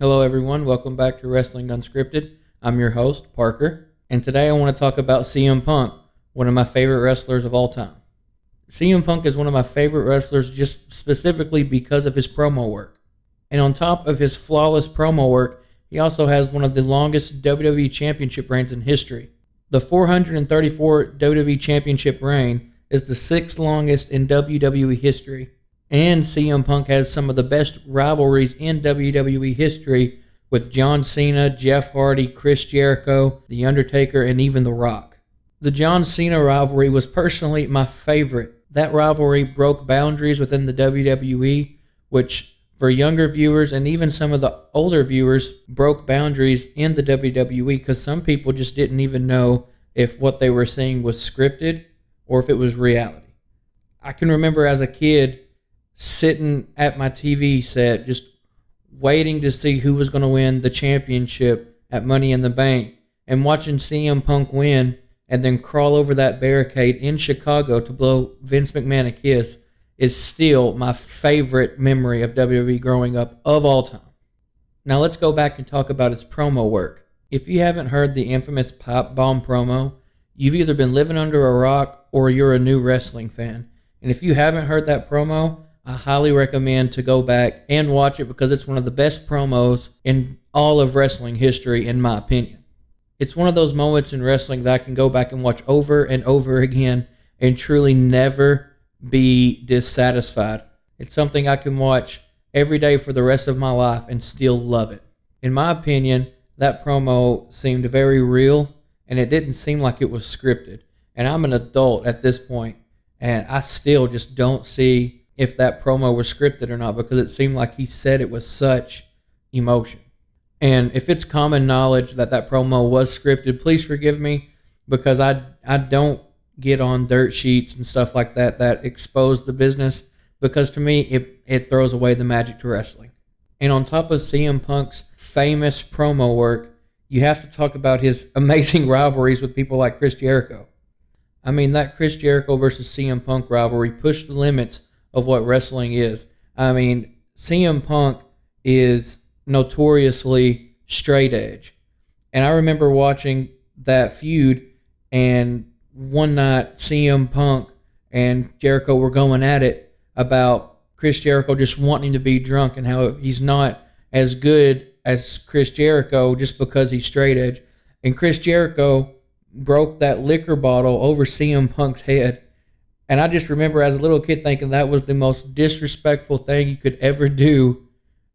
Hello, everyone. Welcome back to Wrestling Unscripted. I'm your host, Parker, and today I want to talk about CM Punk, one of my favorite wrestlers of all time. CM Punk is one of my favorite wrestlers just specifically because of his promo work. And on top of his flawless promo work, he also has one of the longest WWE Championship reigns in history. The 434 WWE Championship reign is the sixth longest in WWE history. And CM Punk has some of the best rivalries in WWE history with John Cena, Jeff Hardy, Chris Jericho, The Undertaker, and even The Rock. The John Cena rivalry was personally my favorite. That rivalry broke boundaries within the WWE, which for younger viewers and even some of the older viewers broke boundaries in the WWE because some people just didn't even know if what they were seeing was scripted or if it was reality. I can remember as a kid sitting at my TV set just waiting to see who was going to win the championship at Money in the Bank and watching CM Punk win and then crawl over that barricade in Chicago to blow Vince McMahon a kiss is still my favorite memory of WWE growing up of all time. Now let's go back and talk about its promo work. If you haven't heard the infamous Pop Bomb promo, you've either been living under a rock or you're a new wrestling fan. And if you haven't heard that promo, I highly recommend to go back and watch it because it's one of the best promos in all of wrestling history, in my opinion. It's one of those moments in wrestling that I can go back and watch over and over again and truly never be dissatisfied. It's something I can watch every day for the rest of my life and still love it. In my opinion, that promo seemed very real and it didn't seem like it was scripted. And I'm an adult at this point and I still just don't see if that promo was scripted or not because it seemed like he said it with such emotion. And if it's common knowledge that that promo was scripted, please forgive me because I don't get on dirt sheets and stuff like that expose the business because to me it throws away the magic to wrestling. And on top of CM Punk's famous promo work, you have to talk about his amazing rivalries with people like Chris Jericho. I mean, that Chris Jericho versus CM Punk rivalry pushed the limits of what wrestling is. I mean, CM Punk is notoriously straight edge. And I remember watching that feud, and one night CM Punk and Jericho were going at it about Chris Jericho just wanting to be drunk and how he's not as good as Chris Jericho just because he's straight edge. And Chris Jericho broke that liquor bottle over CM Punk's head. And I just remember as a little kid thinking that was the most disrespectful thing you could ever do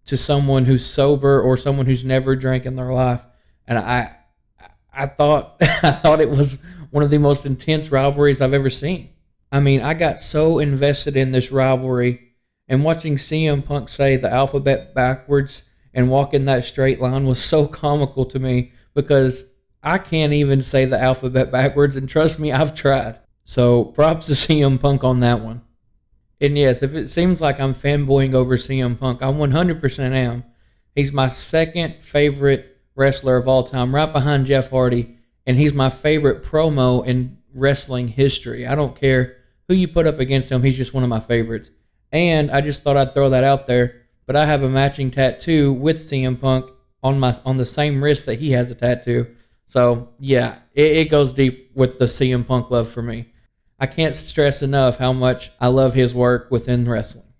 to someone who's sober or someone who's never drank in their life. And I thought it was one of the most intense rivalries I've ever seen. I mean, I got so invested in this rivalry, and watching CM Punk say the alphabet backwards and walk in that straight line was so comical to me because I can't even say the alphabet backwards, and trust me, I've tried. So props to CM Punk on that one. And yes, if it seems like I'm fanboying over CM Punk, I 100% am. He's my second favorite wrestler of all time, right behind Jeff Hardy. And he's my favorite promo in wrestling history. I don't care who you put up against him. He's just one of my favorites. And I just thought I'd throw that out there. But I have a matching tattoo with CM Punk on the same wrist that he has a tattoo. So yeah, it goes deep with the CM Punk love for me. I can't stress enough how much I love his work within wrestling.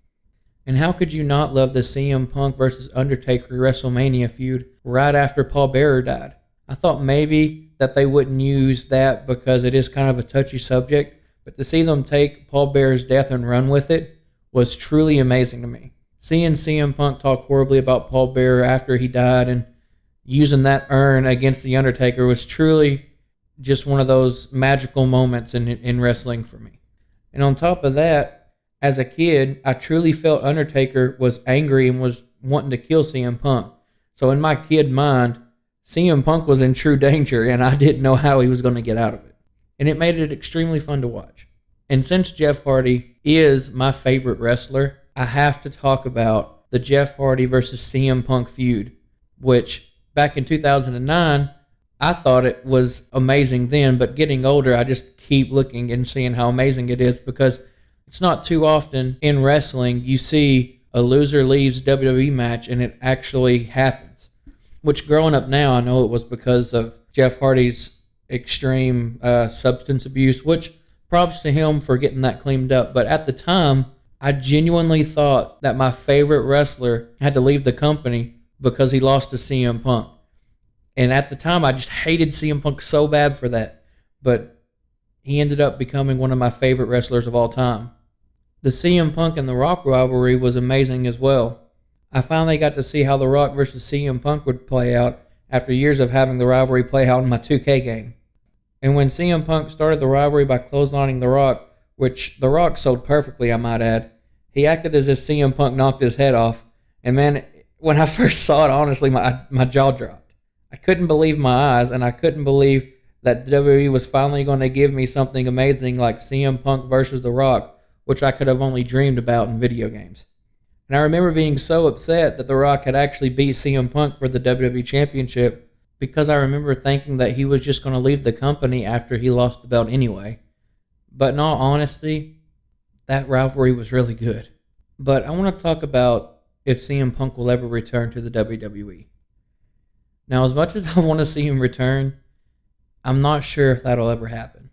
And how could you not love the CM Punk versus Undertaker WrestleMania feud right after Paul Bearer died? I thought maybe that they wouldn't use that because it is kind of a touchy subject, but to see them take Paul Bearer's death and run with it was truly amazing to me. Seeing CM Punk talk horribly about Paul Bearer after he died and using that urn against The Undertaker was truly just one of those magical moments in wrestling for me. And on top of that, as a kid, I truly felt Undertaker was angry and was wanting to kill CM Punk. So in my kid mind, CM Punk was in true danger and I didn't know how he was going to get out of it. And it made it extremely fun to watch. And since Jeff Hardy is my favorite wrestler, I have to talk about the Jeff Hardy versus CM Punk feud, which back in 2009, I thought it was amazing then, but getting older, I just keep looking and seeing how amazing it is because it's not too often in wrestling you see a loser leaves WWE match and it actually happens. which growing up now, I know it was because of Jeff Hardy's extreme substance abuse, which props to him for getting that cleaned up. But at the time, I genuinely thought that my favorite wrestler had to leave the company because he lost to CM Punk. And at the time, I just hated CM Punk so bad for that. But he ended up becoming one of my favorite wrestlers of all time. The CM Punk and The Rock rivalry was amazing as well. I finally got to see how The Rock versus CM Punk would play out after years of having the rivalry play out in my 2K game. And when CM Punk started the rivalry by clotheslining The Rock, which The Rock sold perfectly, I might add, he acted as if CM Punk knocked his head off. And man, when I first saw it, honestly, my jaw dropped. I couldn't believe my eyes, and I couldn't believe that WWE was finally going to give me something amazing like CM Punk versus The Rock, which I could have only dreamed about in video games. And I remember being so upset that The Rock had actually beat CM Punk for the WWE Championship, because I remember thinking that he was just going to leave the company after he lost the belt anyway. But in all honesty, that rivalry was really good. But I want to talk about if CM Punk will ever return to the WWE. Now, as much as I want to see him return, I'm not sure if that'll ever happen.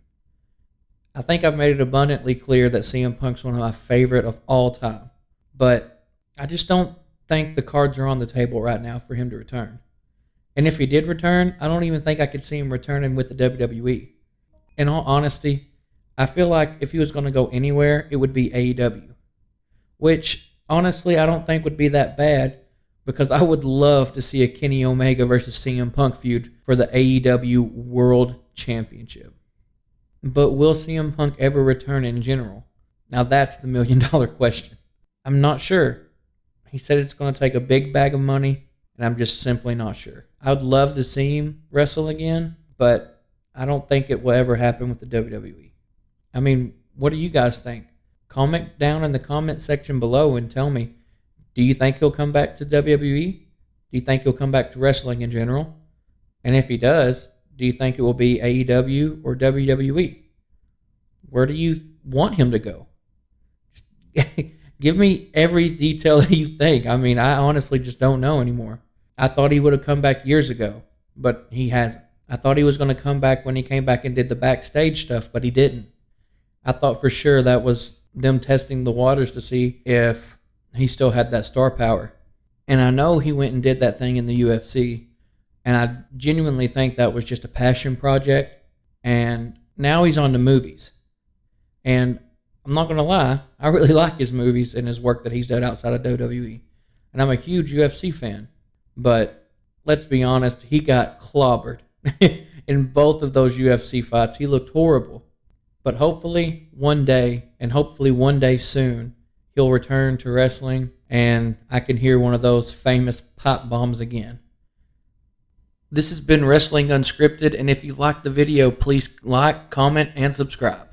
I think I've made it abundantly clear that CM Punk's one of my favorite of all time. But I just don't think the cards are on the table right now for him to return. And if he did return, I don't even think I could see him returning with the WWE. In all honesty, I feel like if he was going to go anywhere, it would be AEW. Which, honestly, I don't think would be that bad, because I would love to see a Kenny Omega versus CM Punk feud for the AEW World Championship. But will CM Punk ever return in general? Now that's the $1 million question. I'm not sure. He said it's going to take a big bag of money, and I'm just simply not sure. I would love to see him wrestle again, but I don't think it will ever happen with the WWE. I mean, what do you guys think? Comment down in the comment section below and tell me, do you think he'll come back to WWE? Do you think he'll come back to wrestling in general? And if he does, do you think it will be AEW or WWE? Where do you want him to go? Give me every detail that you think. I mean, I honestly just don't know anymore. I thought he would have come back years ago, but he hasn't. I thought he was going to come back when he came back and did the backstage stuff, but he didn't. I thought for sure that was them testing the waters to see if he still had that star power. And I know he went and did that thing in the UFC, and I genuinely think that was just a passion project, and now he's on to movies. And I'm not going to lie, I really like his movies and his work that he's done outside of WWE. And I'm a huge UFC fan. But let's be honest, he got clobbered in both of those UFC fights. He looked horrible. But hopefully one day, and hopefully one day soon, he'll return to wrestling and I can hear one of those famous pop bombs again. This has been Wrestling Unscripted, and if you liked the video, please like, comment, and subscribe.